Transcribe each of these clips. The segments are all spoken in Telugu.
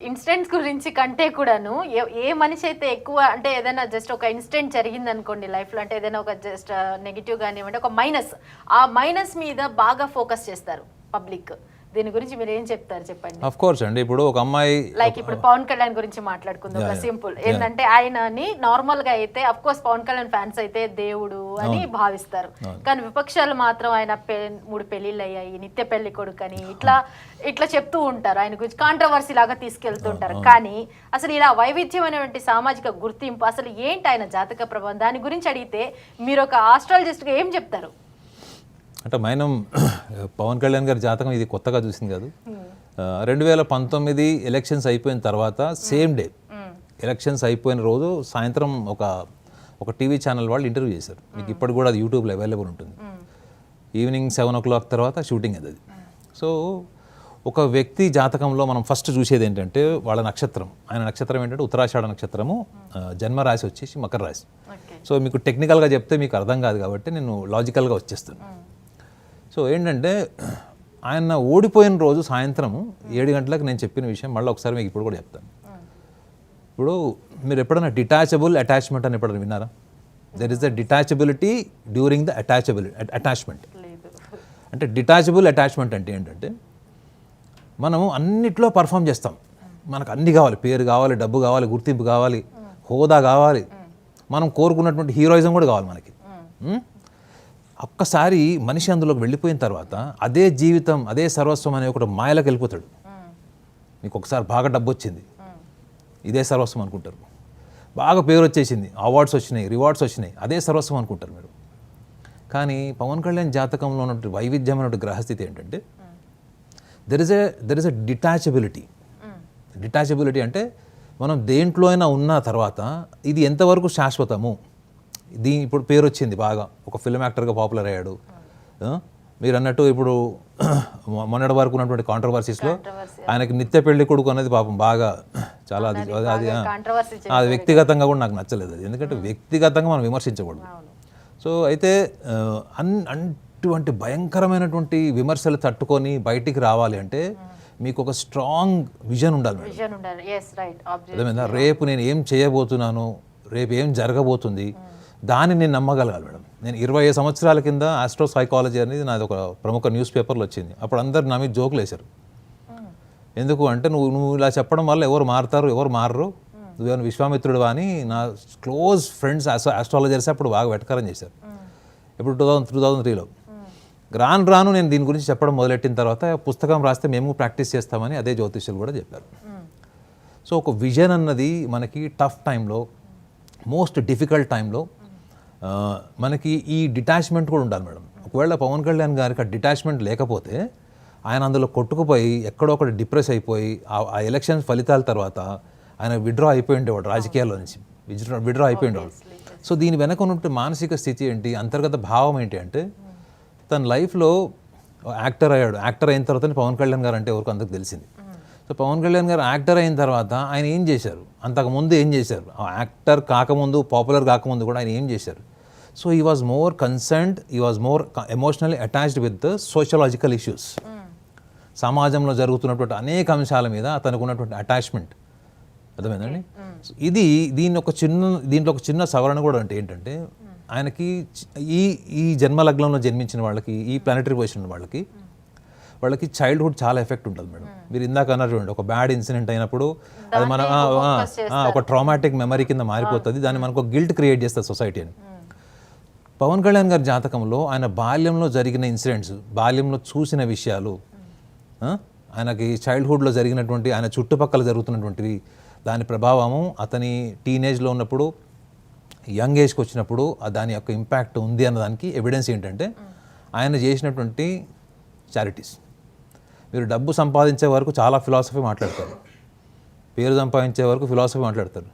ఇన్సిడెంట్స్ గురించి కంటే కూడాను ఏ మనిషి అయితే ఎక్కువ అంటే ఏదైనా జస్ట్ ఒక ఇన్సిడెంట్ జరిగింది అనుకోండి లైఫ్లో, అంటే ఏదైనా ఒక జస్ట్ నెగిటివ్ కానివ్వండి, ఒక మైనస్, ఆ మైనస్ మీద బాగా ఫోకస్ చేస్తారు పబ్లిక్. దీని గురించి మీరు ఏం చెప్తారు చెప్పండి. ఆఫ్ కోర్స్ అండి, ఇప్పుడు ఒక అమ్మాయి లైక్ ఇప్పుడు పవన్ కళ్యాణ్ గురించి మాట్లాడుకుందాం. ఒక సింపుల్ ఏంటంటే ఆయనని నార్మల్ గా అయితే of course Pawan Kalyan fans అయితే దేవుడు అని భావిస్తారు, కానీ విపక్షాలు మాత్రం ఆయన 3 పెళ్లిళ్ళు అయ్యాయి, నిత్య పెళ్లి కొడుకు అని ఇట్లా చెప్తూ ఉంటారు, ఆయన గురించి కాంట్రవర్సీ లాగా తీసుకెళ్తుంటారు. కానీ అసలు ఇలా వైవిధ్యమైనటువంటి సామాజిక గుర్తింపు అసలు ఏంటి ఆయన జాతక ప్రభావం, దాని గురించి అడిగితే మీరు ఒక ఆస్ట్రాలజిస్ట్గా ఏం చెప్తారు? అంటే మనం పవన్ కళ్యాణ్ గారి జాతకం ఇది కొత్తగా చూసింది కాదు. 2019 ఎలక్షన్స్ అయిపోయిన తర్వాత సేమ్ డే ఎలక్షన్స్ అయిపోయిన రోజు సాయంత్రం ఒక టీవీ ఛానల్ వాళ్ళు ఇంటర్వ్యూ చేశారు. మీకు ఇప్పటికి కూడా అది యూట్యూబ్లో అవైలబుల్ ఉంటుంది. ఈవినింగ్ 7 o'clock తర్వాత షూటింగ్ అది. సో ఒక వ్యక్తి జాతకంలో మనం ఫస్ట్ చూసేది ఏంటంటే వాళ్ళ నక్షత్రం. ఆయన నక్షత్రం ఏంటంటే ఉత్తరాషాఢ నక్షత్రము, జన్మరాశి వచ్చేసి మకర రాశి. సో మీకు టెక్నికల్గా చెప్తే మీకు అర్థం కాదు కాబట్టి నేను లాజికల్గా వచ్చేస్తాను. సో ఏంటంటే ఆయన ఓడిపోయిన రోజు సాయంత్రం 7 గంటలకు నేను చెప్పిన విషయం మళ్ళీ ఒకసారి మీకు ఇప్పుడు కూడా చెప్తాను. ఇప్పుడు మీరు ఎప్పుడైనా డిటాచబుల్ అటాచ్మెంట్ అని ఎప్పుడైనా విన్నారా? There is the detachability during the attachment. అంటే డిటాచబుల్ అటాచ్మెంట్ అంటే ఏంటంటే మనము అన్నిట్లో పర్ఫామ్ చేస్తాం, మనకు అన్నీ కావాలి, పేరు కావాలి, డబ్బు కావాలి, గుర్తింపు కావాలి, హోదా కావాలి, మనం కోరుకున్నటువంటి హీరోయిజం కూడా కావాలి మనకి. ఒక్కసారి మనిషి అందులోకి వెళ్ళిపోయిన తర్వాత అదే జీవితం, అదే సర్వస్వం అనే ఒక మాయలోకి వెళ్ళిపోతాడు. మీకు ఒకసారి బాగా డబ్బు వచ్చింది, ఇదే సర్వస్వం అనుకుంటారు. బాగా పేరు వచ్చేసింది, అవార్డ్స్ వచ్చినాయి, రివార్డ్స్ వచ్చినాయి, అదే సర్వస్వం అనుకుంటారు మీరు. కానీ పవన్ కళ్యాణ్ జాతకంలో ఉన్నటువంటి వైవిధ్యమైనటువంటి గ్రహస్థితి ఏంటంటే దెర్ ఇస్ ఎ డిటాచబిలిటీ. డిటాచబిలిటీ అంటే మనం దేంట్లో అయినా ఉన్న తర్వాత ఇది ఎంతవరకు శాశ్వతము. ఇప్పుడు పేరు వచ్చింది, బాగా ఒక ఫిల్మ్ యాక్టర్గా పాపులర్ అయ్యాడు. మీరు అన్నట్టు ఇప్పుడు మొన్నటి వరకు ఉన్నటువంటి కాంట్రవర్సీస్లో ఆయనకి నిత్య పెళ్లి కొడుకు అనేది పాపం బాగా చాలా అది వ్యక్తిగతంగా కూడా నాకు నచ్చలేదు అది, ఎందుకంటే వ్యక్తిగతంగా మనం విమర్శించకూడదు. సో అయితే అటువంటి భయంకరమైనటువంటి విమర్శలు తట్టుకొని బయటికి రావాలి అంటే మీకు ఒక స్ట్రాంగ్ విజన్ ఉండాలి మేడం. రేపు నేను ఏం చేయబోతున్నాను, రేపు ఏం జరగబోతుంది, దాన్ని నేను నమ్మగలగాలి మేడం. నేను 20 సంవత్సరాల కింద ఆస్ట్రో సైకాలజీ అనేది నాది ఒక ప్రముఖ న్యూస్ పేపర్లో వచ్చింది. అప్పుడు అందరు నా మీద జోకులు వేశారు. ఎందుకు అంటే నువ్వు ఇలా చెప్పడం వల్ల ఎవరు మారుతారు, ఎవరు మారరు, నువ్వేమైనా విశ్వామిత్రుడు అని నా క్లోజ్ ఫ్రెండ్స్ ఆస్ట్రాలజర్స్ అప్పుడు బాగా వెటకారం చేశారు. ఇప్పుడు 2003లో రాను నేను దీని గురించి చెప్పడం మొదలెట్టిన తర్వాత పుస్తకం రాస్తే మేము ప్రాక్టీస్ చేస్తామని అదే జ్యోతిష్యులు కూడా చెప్పారు. సో ఒక విజన్ అన్నది మనకి టఫ్ టైంలో, మోస్ట్ డిఫికల్ట్ టైంలో మనకి ఈ డిటాచ్మెంట్ కూడా ఉండాలి మేడం. ఒకవేళ పవన్ కళ్యాణ్ గారికి ఆ డిటాచ్మెంట్ లేకపోతే ఆయన అందులో కొట్టుకుపోయి ఎక్కడో ఒకటి డిప్రెస్ అయిపోయి ఆ ఎలక్షన్ ఫలితాల తర్వాత ఆయన విడ్రా అయిపోయి ఉండేవాడు, రాజకీయాల్లో నుంచి విడ్రా అయిపోయి ఉండేవాడు. సో దీని వెనక ఉన్నటువంటి మానసిక స్థితి ఏంటి, అంతర్గత భావం ఏంటి అంటే తన లైఫ్లో యాక్టర్ అయ్యాడు. యాక్టర్ అయిన తర్వాత పవన్ కళ్యాణ్ గారు అంటే ఎవరికి అందరికి తెలిసింది. సో పవన్ కళ్యాణ్ గారు యాక్టర్ అయిన తర్వాత ఆయన ఏం చేశారు, అంతకుముందు ఏం చేశారు, ఆ యాక్టర్ కాకముందు, పాపులర్ కాకముందు కూడా ఆయన ఏం చేశారు. సో ఈ వాజ్ మోర్ కన్సర్న్డ్, ఈ was more emotionally attached with the sociological issues. సమాజంలో జరుగుతున్నటువంటి అనేక అంశాల మీద అతనికి ఉన్నటువంటి అటాచ్మెంట్ అర్థమైందండి. దీంట్లో ఒక చిన్న సవరణ కూడా అంటే ఏంటంటే ఆయనకి ఈ జన్మలగ్నంలో జన్మించిన వాళ్ళకి, ఈ ప్లానెటరీ పొజిషన్ వాళ్ళకి చైల్డ్హుడ్ చాలా ఎఫెక్ట్ ఉంటుంది మేడం. మీరు ఇందాక అన్నారు చూడండి, ఒక బ్యాడ్ ఇన్సిడెంట్ అయినప్పుడు అది మన ఒక ట్రామాటిక్ మెమరీ కింద మారిపోతుంది, దాన్ని మనకు ఒక గిల్ట్ క్రియేట్ చేస్తుంది సొసైటీ అని. పవన్ కళ్యాణ్ గారి జాతకంలో ఆయన బాల్యంలో జరిగిన ఇన్సిడెంట్స్, బాల్యంలో చూసిన విషయాలు, ఆయనకి చైల్డ్హుడ్లో జరిగినటువంటి, ఆయన చుట్టుపక్కల జరుగుతున్నటువంటివి, దాని ప్రభావము అతని టీనేజ్లో ఉన్నప్పుడు, యంగ్ ఏజ్కి వచ్చినప్పుడు దాని యొక్క ఇంపాక్ట్ ఉంది అన్నదానికి ఎవిడెన్స్ ఏంటంటే ఆయన చేసినటువంటి చారిటీస్. మీరు డబ్బు సంపాదించే వరకు చాలా ఫిలాసఫీ మాట్లాడతారు, పేరు సంపాదించే వరకు ఫిలాసఫీ మాట్లాడతారు,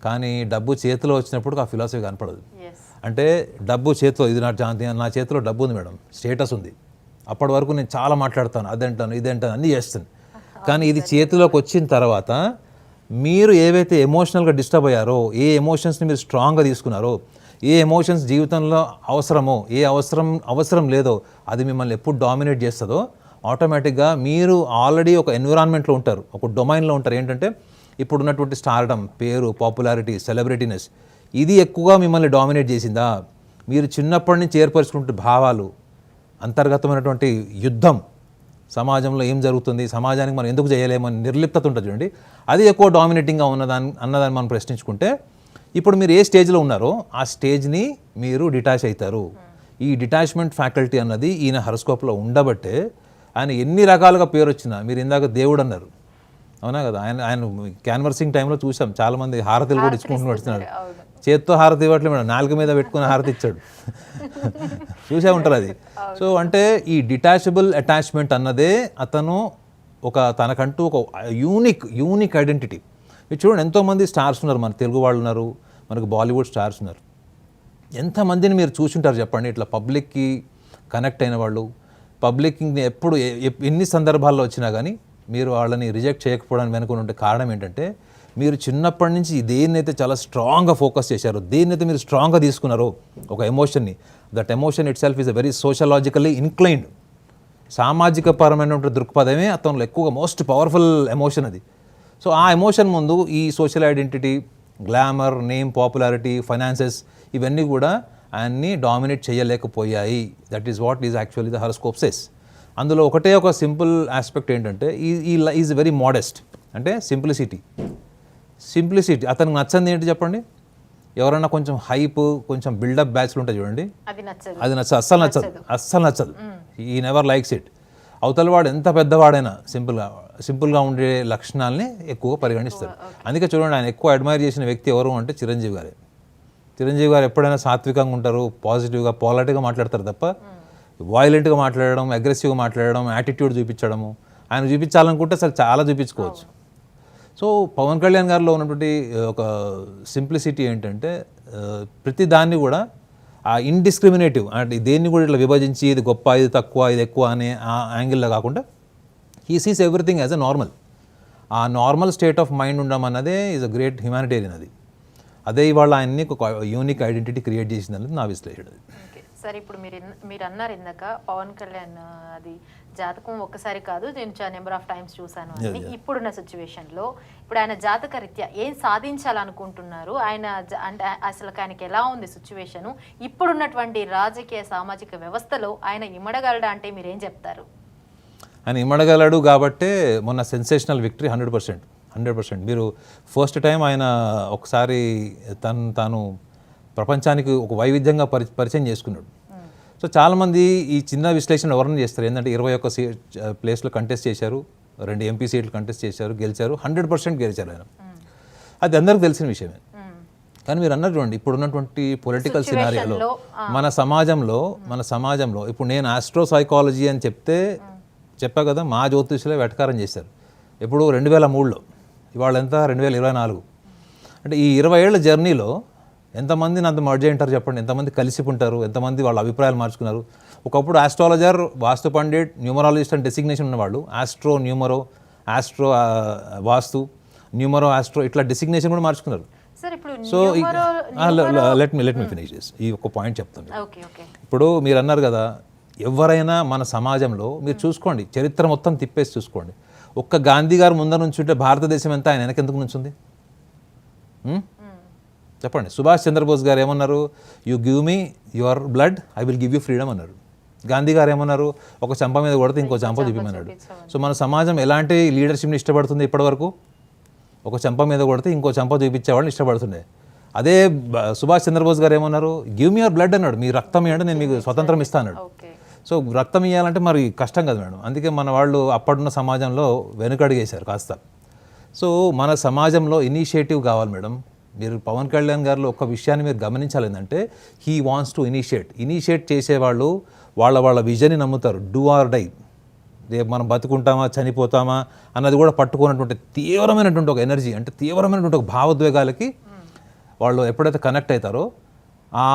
కానీ డబ్బు చేతిలో వచ్చినప్పుడు ఆ ఫిలాసఫీ కనపడదు. అంటే డబ్బు చేతిలో, ఇది నా చేతిలో డబ్బు ఉంది మేడం, స్టేటస్ ఉంది, అప్పటి వరకు నేను చాలా మాట్లాడతాను, అదంటాను ఇదంటాను అన్నీ చేస్తాను, కానీ ఇది చేతిలోకి వచ్చిన తర్వాత మీరు ఏవైతే ఎమోషనల్గా డిస్టర్బ్ అయ్యారో, ఏ ఎమోషన్స్ని మీరు స్ట్రాంగ్గా తీసుకున్నారో, ఏ ఎమోషన్స్ జీవితంలో అవసరమో, ఏ అవసరం లేదో అది మిమ్మల్ని ఎప్పుడు డామినేట్ చేస్తుందో ఆటోమేటిక్గా మీరు ఆల్రెడీ ఒక ఎన్విరాన్మెంట్లో ఉంటారు, ఒక డొమైన్లో ఉంటారు. ఏంటంటే ఇప్పుడు ఉన్నటువంటి స్టార్డమ్, పేరు, పాపులారిటీ, సెలబ్రిటీనెస్, ఇది ఎక్కువగా మిమ్మల్ని డామినేట్ చేసిందా? మీరు చిన్నప్పటి నుంచి ఏర్పరచుకుంటే భావాలు, అంతర్గతమైనటువంటి యుద్ధం, సమాజంలో ఏం జరుగుతుంది, సమాజానికి మనం ఎందుకు చేయలేమని నిర్లిప్తత ఉంటుంది చూడండి, అది ఎక్కువ డామినేటింగ్గా అన్నదాన్ని మనం ప్రశ్నించుకుంటే ఇప్పుడు మీరు ఏ స్టేజ్లో ఉన్నారో ఆ స్టేజ్ని మీరు డిటాచ్ అవుతారు. ఈ డిటాచ్మెంట్ ఫ్యాకల్టీ అన్నది ఈయన హరస్కోప్లో ఉండబట్టే ఆయన ఎన్ని రకాలుగా పేరు వచ్చినా, మీరు ఇందాక దేవుడు అన్నారు, అవునా కదా, ఆయన క్యాన్వర్సింగ్ టైంలో చూసాం చాలామంది హారతులు కూడా ఇచ్చుకుంటూ నడుస్తున్నాడు. చేత్తో హారతి ఇవ్వట్లే మేడం, నాలుక మీద పెట్టుకుని హారతి ఇచ్చాడు. చూసే ఉంటారు అది. సో అంటే ఈ డిటాచబుల్ అటాచ్మెంట్ అన్నదే అతను తనకంటూ ఒక యూనిక్ ఐడెంటిటీ. మీరు చూడండి, ఎంతోమంది స్టార్స్ ఉన్నారు, మన తెలుగు వాళ్ళు ఉన్నారు, మనకు బాలీవుడ్ స్టార్స్ ఉన్నారు. ఎంతమందిని మీరు చూసుంటారు చెప్పండి, ఇట్లా పబ్లిక్కి కనెక్ట్ అయిన వాళ్ళు, పబ్లిక్ని ఎప్పుడు ఎన్ని సందర్భాల్లో వచ్చినా కానీ మీరు వాళ్ళని రిజెక్ట్ చేయకపోవడానికి వెనుకొని ఉండే కారణం ఏంటంటే మీరు చిన్నప్పటి నుంచి దేన్నైతే చాలా స్ట్రాంగ్గా ఫోకస్ చేశారో, దేన్నైతే మీరు స్ట్రాంగ్గా తీసుకున్నారో ఒక ఎమోషన్ని, that emotion itself is a very sociologically inclined. సామాజిక పరమైనటువంటి దృక్పథమే అతనిలో ఎక్కువగా మోస్ట్ పవర్ఫుల్ ఎమోషన్ అది. సో ఆ ఎమోషన్ ముందు ఈ social identity, glamour, name, popularity, finances, ఇవన్నీ కూడా ఆయన్ని డామినేట్ చేయలేకపోయాయి. That is what is actually the horoscope says. అందులో ఒకటే ఒక సింపుల్ ఆస్పెక్ట్ ఏంటంటే ఈజ్ వెరీ మోడెస్ట్, అంటే సింప్లిసిటీ. అతనికి నచ్చంది ఏంటి చెప్పండి? ఎవరన్నా కొంచెం హైప్, కొంచెం బిల్డప్ బ్యాచ్లు ఉంటాయి చూడండి, అది నచ్చదు, అస్సలు నచ్చదు. ఈ నెవర్ లైక్స్ ఇట్. అవతల వాడు ఎంత పెద్దవాడైనా సింపుల్గా ఉండే లక్షణాలని ఎక్కువ పరిగణిస్తారు. అందుకే చూడండి, ఆయన ఎక్కువ అడ్మైర్ చేసిన వ్యక్తి ఎవరు అంటే చిరంజీవి గారే. చిరంజీవి గారు ఎప్పుడైనా సాత్వికంగా ఉంటారు, పాజిటివ్గా, పాలైట్గా మాట్లాడతారు తప్ప వాయిలెంట్గా మాట్లాడడం, అగ్రెసివ్గా మాట్లాడడం, యాటిట్యూడ్ చూపించడము, ఆయన చూపించాలనుకుంటే అసలు చాలా చూపించుకోవచ్చు. సో పవన్ కళ్యాణ్ గారిలో ఉన్నటువంటి ఒక సింప్లిసిటీ ఏంటంటే ప్రతి దాన్ని కూడా ఆ ఇండిస్క్రిమినేటివ్, అంటే దేన్ని కూడా ఇట్లా విభజించి ఇది గొప్ప, ఇది తక్కువ, ఇది ఎక్కువ అనే ఆ యాంగిల్లో కాకుండా he sees everything as a normal. ఆ నార్మల్ స్టేట్ ఆఫ్ మైండ్ ఉండడం అన్నదే ఈజ్ అ గ్రేట్ హ్యుమానిటేరియన్. అదే ఇవాళ ఆయన్ని ఒక యూనిక్ ఐడెంటిటీ క్రియేట్ చేసిందనేది నా విశ్లేషణ. సరే, ఇప్పుడు మీరు అన్నారు ఇందాక పవన్ కళ్యాణ్ అది జాతకం ఒక్కసారి కాదు, నేను నెంబర్ ఆఫ్ టైమ్స్ చూశాను అని. ఇప్పుడున్న సిచ్యువేషన్లో ఇప్పుడు ఆయన జాతక రీత్యా ఏం సాధించాలనుకుంటున్నారు, ఆయన అంటే అసలు ఆయనకి ఎలా ఉంది సిచ్యువేషను, ఇప్పుడున్నటువంటి రాజకీయ సామాజిక వ్యవస్థలో ఆయన ఇమ్మడగలడా అంటే మీరేం చెప్తారు? ఆయన ఇమ్మడగలడు కాబట్టే మొన్న సెన్సేషనల్ విక్టరీ 100%. మీరు ఫస్ట్ టైం ఆయన ఒకసారి తాను ప్రపంచానికి ఒక వైవిధ్యంగా పరిచయం చేసుకున్నాడు. సో చాలామంది ఈ చిన్న విశ్లేషణ ఎవరైనా చేస్తారు, ఏంటంటే 21 ప్లేస్లో కంటెస్ట్ చేశారు, 2 ఎంపీ సీట్లు కంటెస్ట్ చేశారు, గెలిచారు, 100% గెలిచారు ఆయన. అది అందరికీ తెలిసిన విషయమే. కానీ మీరు అన్నారు చూడండి, ఇప్పుడు ఉన్నటువంటి పొలిటికల్ సినారియోలో మన సమాజంలో ఇప్పుడు నేను ఆస్ట్రో సైకాలజీ అని చెప్పా కదా, మా జ్యోతిష్యులే వెటకారం చేశారు ఎప్పుడు 2003లో, ఇవాళ ఎంత 2024. అంటే ఈ 20 ఏళ్ల జర్నీలో ఎంతమంది అంత మర్జ్ అయ్యింటారు చెప్పండి, ఎంతమంది కలిసి ఉంటారు, ఎంతమంది వాళ్ళ అభిప్రాయాలు మార్చుకున్నారు. ఒకప్పుడు ఆస్ట్రాలజర్, వాస్తు పండిట్, న్యూమరాలజిస్ట్ అని డెసిగ్నేషన్ ఉన్నవాళ్ళు ఆస్ట్రో న్యూమరో, ఆస్ట్రో వాస్తు, న్యూమరో ఆస్ట్రో, ఇట్లా డెసిగ్నేషన్ కూడా మార్చుకున్నారు. So let me finish this. ఈ ఒక పాయింట్ చెప్తాను. ఇప్పుడు మీరు అన్నారు కదా, ఎవరైనా మన సమాజంలో మీరు చూసుకోండి, చరిత్ర మొత్తం తిప్పేసి చూసుకోండి, ఒక్క గాంధీ గారు ముందర నుంచి ఉంటే భారతదేశం ఎంత, ఆయన వెనకెందుకు నుంచుంది చెప్పండి? సుభాష్ చంద్రబోస్ గారు ఏమన్నారు? You give me your blood, I will give you freedom అన్నారు. గాంధీ గారు ఏమన్నారు? ఒక చంప మీద కొడితే ఇంకో చంప చూపిమన్నాడు. సో మన సమాజం ఎలాంటి లీడర్షిప్ని ఇష్టపడుతుంది ఇప్పటివరకు? ఒక చంప మీద కొడితే ఇంకో చంప చూపించేవాళ్ళని ఇష్టపడుతుండే. అదే సుభాష్ చంద్రబోస్ గారు ఏమన్నారు? గివ్ మీ యువర్ బ్లడ్ అన్నాడు, మీ రక్తం ఇవ్వండి, నేను మీకు స్వతంత్రం ఇస్తాను అన్నాడు. సో రక్తం ఇవ్వాలంటే మరి కష్టం కదా మేడం, అందుకే మన వాళ్ళు అప్పుడున్న సమాజంలో వెనుకడుగేశారు కాస్త. సో మన సమాజంలో ఇనిషియేటివ్ కావాలి మేడం. మీరు పవన్ కళ్యాణ్ గారిలో ఒక విషయాన్ని మీరు గమనించాలి, ఏంటంటే హీ వాంట్స్ టు ఇనిషియేట్ చేసేవాళ్ళు వాళ్ళ విజన్ని నమ్ముతారు. డూ ఆర్ డై, రేపు మనం బతుకుంటామా చనిపోతామా అన్నది కూడా పట్టుకున్నటువంటి తీవ్రమైనటువంటి ఒక ఎనర్జీ, అంటే తీవ్రమైనటువంటి ఒక భావోద్వేగాలకి వాళ్ళు ఎప్పుడైతే కనెక్ట్ అవుతారో ఆ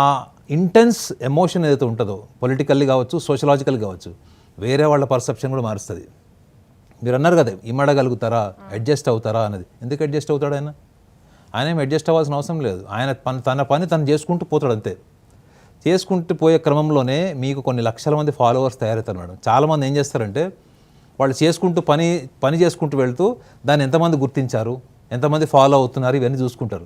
ఇంటెన్స్ ఎమోషన్ ఏదైతే ఉంటుందో, పొలిటికల్లీ కావచ్చు, సోషలాజికల్ కావచ్చు, వేరే వాళ్ళ పర్సెప్షన్ కూడా మారుస్తుంది. మీరు అన్నారు కదా, ఇమ్మడగలుగుతారా, అడ్జస్ట్ అవుతారా అన్నది. ఎందుకు అడ్జస్ట్ అవుతాడు ఆయన? ఆయన ఏం అడ్జస్ట్ అవ్వాల్సిన అవసరం లేదు. ఆయన తన పని తను చేసుకుంటూ పోతాడు అంతే. చేసుకుంటూ పోయే క్రమంలోనే మీకు కొన్ని లక్షల మంది ఫాలోవర్స్ తయారవుతారు మేడం. చాలామంది ఏం చేస్తారంటే వాళ్ళు చేసుకుంటూ పని చేసుకుంటూ వెళ్తూ దాన్ని ఎంతమంది గుర్తించారు, ఎంతమంది ఫాలో అవుతున్నారు, ఇవన్నీ చూసుకుంటారు.